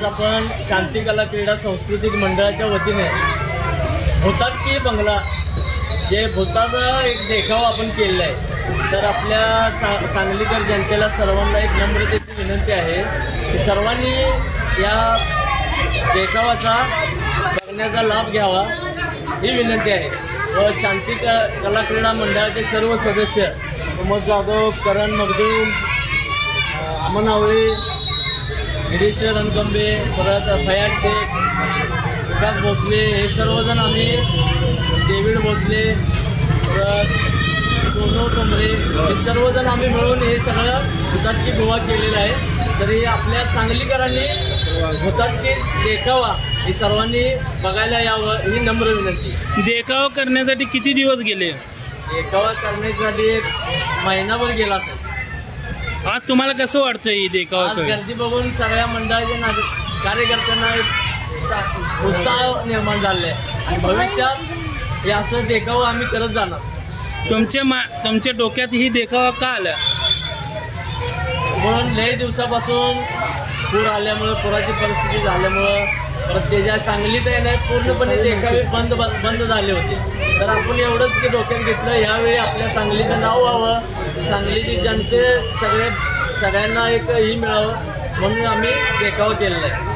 आपण शांती कला क्रीडा सांस्कृतिक मंडळाच्या वतीने भूताटकी बंगला जे भूताचा एक देखावा आपण केलेला आहे। तर आपल्या सांगलीकर जनतेला सर्वांना एक नम्रतेची विनंती आहे की सर्वांनी या देखावाचा बघण्याचा लाभ घ्यावा ही विनंती आहे। व शांती कला क्रीडा मंडळाचे सर्व सदस्य प्रमोद जाधव, करण मगदूम, अमन आवळे, गिरीश रणकंबे, परत फयाज शेख, विकास भोसले, हे सर्वजण आम्ही, डेव्हिड भोसले, परत सोनू तोमरे, हे सर्वजण आम्ही मिळून हे सगळं भूताटकी गोवा केलेलं आहे। तरी आपल्या सांगलीकरांनी भूताटकी देखावा हे सर्वांनी बघायला यावं ही नम्र विनंती। देखावा करण्यासाठी किती दिवस गेले? देखावा करण्यासाठी एक महिनाभर गेला असेल। आज तुम्हाला कसं वाटतं ही देखावा? गर्दी बघून सगळ्या मंडळाच्या कार्यकर्त्यांना एक उत्साह निर्माण झाला आहे आणि भविष्यात हे असं देखावा आम्ही करत जाणार। तुमच्या डोक्यात ही देखावा का आला? म्हणून लय दिवसापासून पूर आल्यामुळं, पुराची परिस्थिती झाल्यामुळं, परत त्याच्या सांगलीत आहे नाही पूर्णपणे देखावे बंद झाले होते। तर आपण एवढंच की डोक्यात घेतलं यावेळी आपल्या सांगलीचं नाव व्हावं, सांगलीची जनते सगळ्यांना एक ही मिळावं म्हणून आम्ही देखावा केलेला आहे।